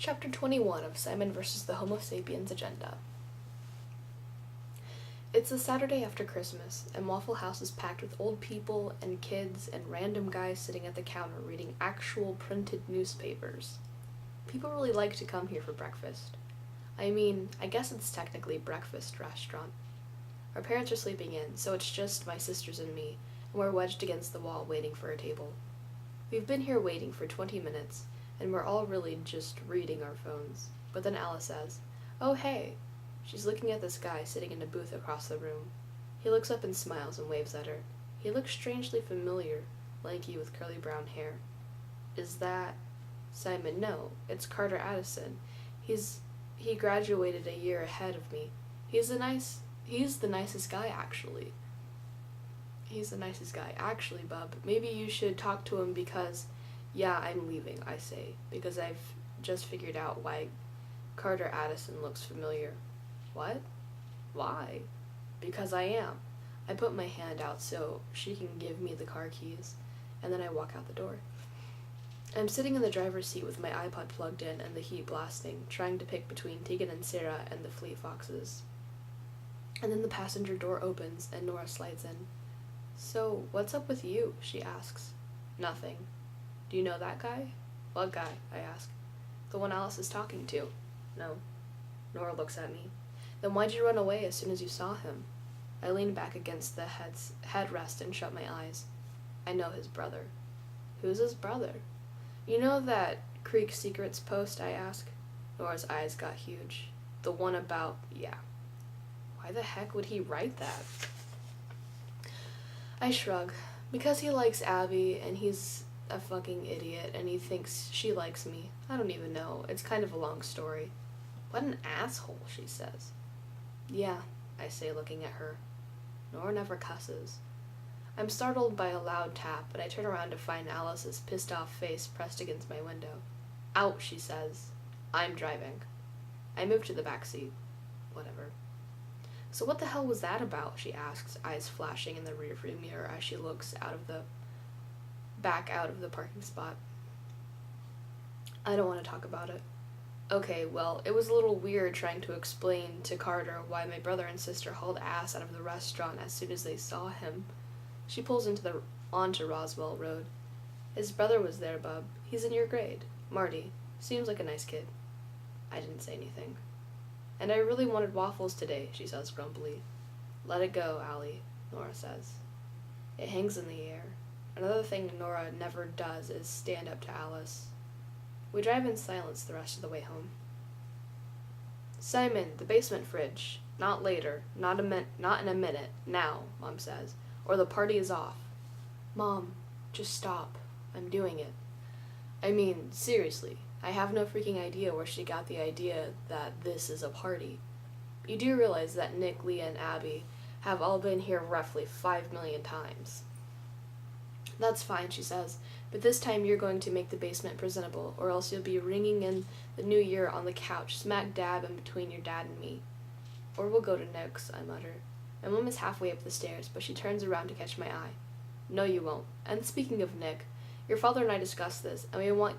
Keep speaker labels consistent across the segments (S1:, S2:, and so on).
S1: Chapter 21 of Simon vs. the Homo Sapiens Agenda. It's a Saturday after Christmas, and Waffle House is packed with old people and kids and random guys sitting at the counter reading actual printed newspapers. People really like to come here for breakfast. I mean, I guess it's technically a breakfast restaurant. Our parents are sleeping in, so it's just my sisters and me, and we're wedged against the wall waiting for a table. We've been here waiting for 20 minutes, and we're all really just reading our phones. But then Alice says, "Oh, hey." She's looking at this guy sitting in a booth across the room. He looks up and smiles and waves at her. He looks strangely familiar, lanky with curly brown hair. Is that Simon? No, it's Carter Addison. He graduated a year ahead of me. He's the nicest guy, actually. He's the nicest guy. Actually, bub, maybe you should talk to him because, yeah, I'm leaving, I say, because I've just figured out why Carter Addison looks familiar. What? Why? Because I am. I put my hand out so she can give me the car keys, and then I walk out the door. I'm sitting in the driver's seat with my iPod plugged in and the heat blasting, trying to pick between Tegan and Sarah and the Fleet Foxes. And then the passenger door opens and Nora slides in. "So, what's up with you?" she asks. "Nothing." "Do you know that guy?" "What guy?" I ask. "The one Alice is talking to." "No." Nora looks at me. "Then why'd you run away as soon as you saw him?" I lean back against the headrest and shut my eyes. "I know his brother." "Who's his brother?" "You know that Creek Secrets post?" I ask. Nora's eyes got huge. "The one about, yeah." "Why the heck would he write that?" I shrug. "Because he likes Abby, and he's a fucking idiot, and he thinks she likes me. I don't even know. It's kind of a long story." "What an asshole," she says. "Yeah," I say, looking at her. Nora never cusses. I'm startled by a loud tap, and I turn around to find Alice's pissed-off face pressed against my window. "Out," she says. "I'm driving." I move to the back seat. Whatever. "So what the hell was that about?" she asks, eyes flashing in the rearview mirror as she looks out of the parking spot. I don't want to talk about it. "Okay, well, it was a little weird trying to explain to Carter why my brother and sister hauled ass out of the restaurant as soon as they saw him." She pulls onto Roswell Road. "His brother was there, bub. He's in your grade. Marty. Seems like a nice kid." I didn't say anything. "And I really wanted waffles today," she says grumpily. "Let it go, Allie," Nora says. It hangs in the air. Another thing Nora never does is stand up to Alice. We drive in silence the rest of the way home. "Simon, the basement fridge. Not later. Not in a minute. Now," Mom says, "or the party is off." "Mom, just stop. I'm doing it." I mean, seriously, I have no freaking idea where she got the idea that this is a party. You do realize that Nick, Leah, and Abby have all been here roughly 5 million times. "That's fine," she says, "but this time you're going to make the basement presentable, or else you'll be ringing in the new year on the couch, smack dab in between your dad and me." "Or we'll go to Nick's," I mutter. My mom is halfway up the stairs, but she turns around to catch my eye. "No, you won't. And speaking of Nick, your father and I discussed this, and we want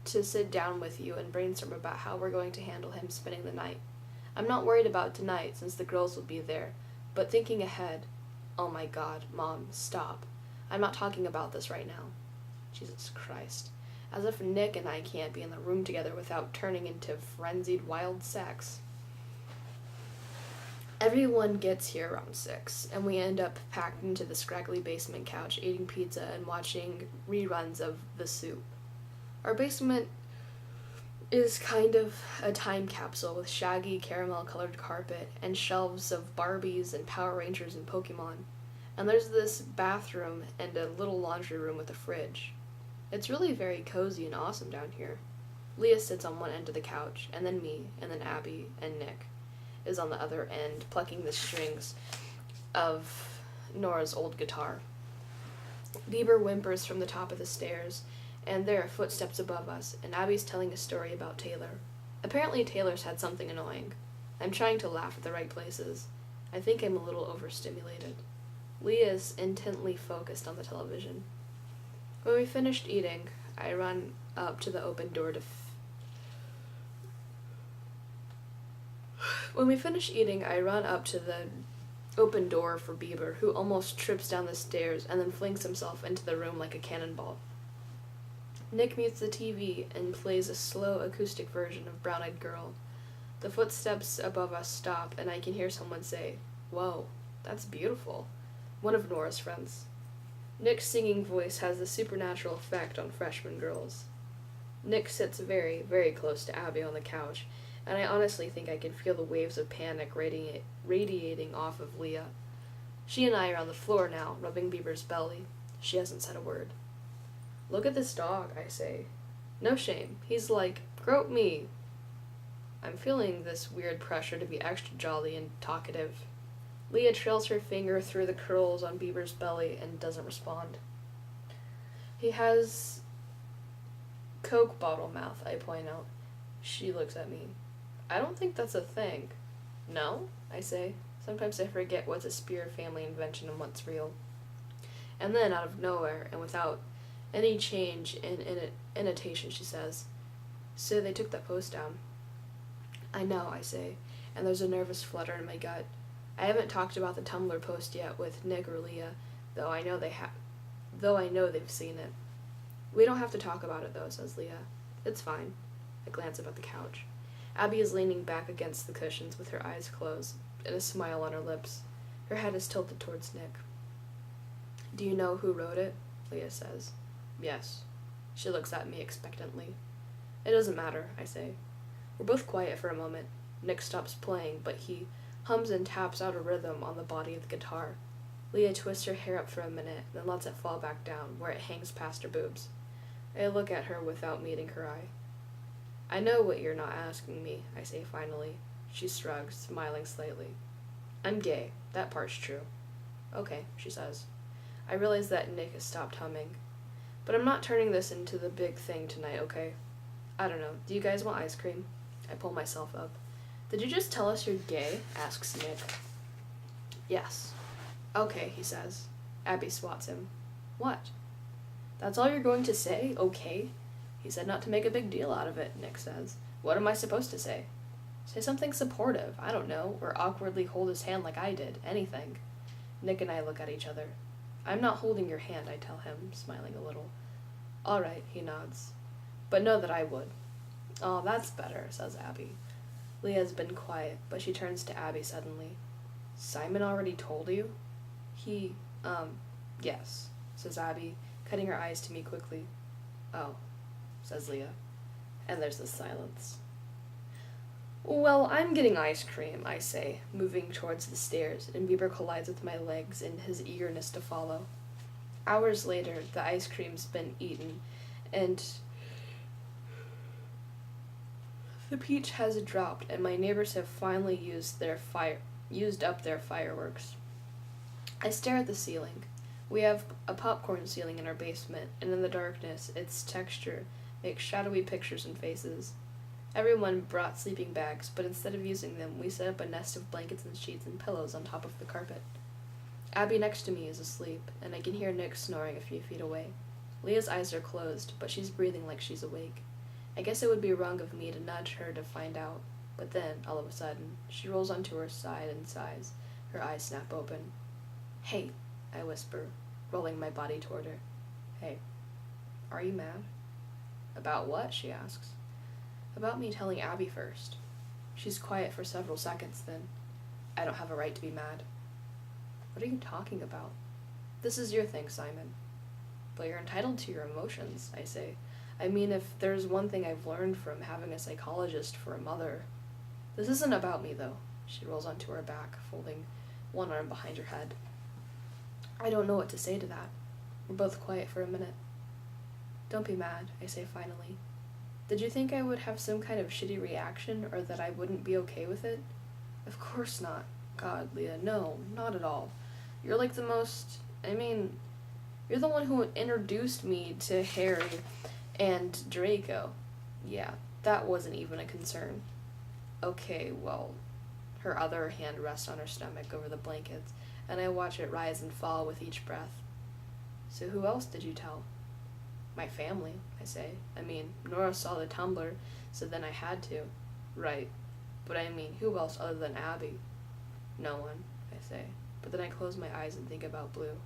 S1: to sit down with you and brainstorm about how we're going to handle him spending the night. I'm not worried about tonight, since the girls will be there, but thinking ahead." "Oh my God, Mom, stop. I'm not talking about this right now." Jesus Christ. As if Nick and I can't be in the room together without turning into frenzied wild sex. Everyone gets here around 6, and we end up packed into the scraggly basement couch, eating pizza and watching reruns of The Soup. Our basement is kind of a time capsule with shaggy caramel-colored carpet and shelves of Barbies and Power Rangers and Pokemon. And there's this bathroom and a little laundry room with a fridge. It's really very cozy and awesome down here. Leah sits on one end of the couch, and then me, and then Abby, and Nick is on the other end, plucking the strings of Nora's old guitar. Bieber whimpers from the top of the stairs, and there are footsteps above us, and Abby's telling a story about Taylor. Apparently Taylor's had something annoying. I'm trying to laugh at the right places. I think I'm a little overstimulated. Leah is intently focused on the television. When we finished eating, I run up to the open door When we finish eating, I run up to the open door for Bieber, who almost trips down the stairs and then flings himself into the room like a cannonball. Nick mutes the TV and plays a slow acoustic version of Brown Eyed Girl. The footsteps above us stop, and I can hear someone say, "Whoa, that's beautiful," one of Nora's friends. Nick's singing voice has a supernatural effect on freshman girls. Nick sits very, very close to Abby on the couch, and I honestly think I can feel the waves of panic radiating off of Leah. She and I are on the floor now, rubbing Bieber's belly. She hasn't said a word. "Look at this dog," I say. "No shame. He's like, grope me." I'm feeling this weird pressure to be extra jolly and talkative. Leah trails her finger through the curls on Bieber's belly and doesn't respond. "He has Coke bottle mouth," I point out. She looks at me. "I don't think that's a thing." "No?" I say. Sometimes I forget what's a Spear family invention and what's real. And then, out of nowhere, and without any change in intonation, she says, "So they took that post down." "I know," I say, and there's a nervous flutter in my gut. I haven't talked about the Tumblr post yet with Nick or Leah, though I know they've seen it. "We don't have to talk about it, though," says Leah. "It's fine." I glance up at the couch. Abby is leaning back against the cushions with her eyes closed and a smile on her lips. Her head is tilted towards Nick. "Do you know who wrote it?" Leah says. "Yes." She looks at me expectantly. "It doesn't matter," I say. We're both quiet for a moment. Nick stops playing, but he hums and taps out a rhythm on the body of the guitar. Leah twists her hair up for a minute, then lets it fall back down, where it hangs past her boobs. I look at her without meeting her eye. "I know what you're not asking me," I say finally. She shrugs, smiling slightly. "I'm gay. That part's true." "Okay," she says. I realize that Nick has stopped humming. But I'm not turning this into the big thing tonight, okay? I don't know. Do you guys want ice cream? I pull myself up. "Did you just tell us you're gay?" asks Nick. "Yes." "Okay," he says. Abby swats him. "What?" "That's all you're going to say? Okay?" "He said not to make a big deal out of it," Nick says. "What am I supposed to say?" "Say something supportive, I don't know, or awkwardly hold his hand like I did. Anything." Nick and I look at each other. "I'm not holding your hand," I tell him, smiling a little. "All right," he nods. "But know that I would." "Oh, that's better," says Abby. Leah's been quiet, but she turns to Abby suddenly. "Simon already told you?" Yes," says Abby, cutting her eyes to me quickly. "Oh," says Leah. And there's this silence. "Well, I'm getting ice cream," I say, moving towards the stairs, and Bieber collides with my legs in his eagerness to follow. Hours later, the ice cream's been eaten, and the peach has dropped, and my neighbors have finally used up their fireworks. I stare at the ceiling. We have a popcorn ceiling in our basement, and in the darkness, its texture makes shadowy pictures and faces. Everyone brought sleeping bags, but instead of using them, we set up a nest of blankets and sheets and pillows on top of the carpet. Abby next to me is asleep, and I can hear Nick snoring a few feet away. Leah's eyes are closed, but she's breathing like she's awake. I guess it would be wrong of me to nudge her to find out, but then, all of a sudden, she rolls onto her side and sighs. Her eyes snap open. "Hey," I whisper, rolling my body toward her. "Hey, are you mad?" "About what?" she asks. "About me telling Abby first." She's quiet for several seconds, then, "I don't have a right to be mad." "What are you talking about?" "This is your thing, Simon." "But you're entitled to your emotions," I say. "I mean, if there's one thing I've learned from having a psychologist for a mother." "This isn't about me, though." She rolls onto her back, folding one arm behind her head. I don't know what to say to that. We're both quiet for a minute. "Don't be mad," I say finally. "Did you think I would have some kind of shitty reaction, or that I wouldn't be okay with it?" "Of course not." "God, Leah, no, not at all. You're like the most, you're the one who introduced me to Harry and Draco." "Yeah, that wasn't even a concern." "Okay, well." Her other hand rests on her stomach over the blankets, and I watch it rise and fall with each breath. "So who else did you tell?" "My family," I say. Nora saw the Tumblr, so then I had to." "Right." But I mean, who else other than Abby? No one, I say, but then I close my eyes and think about Blue.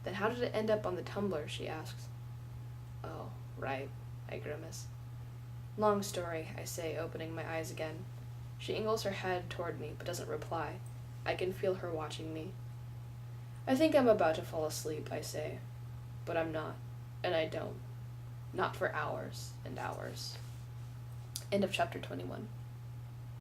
S1: Then how did it end up on the tumbler, she asks. Oh, right, I grimace. Long story, I say, opening my eyes again. She angles her head toward me, but doesn't reply. I can feel her watching me. I think I'm about to fall asleep, I say, but I'm not, and I don't. Not for hours and hours. End of chapter 21.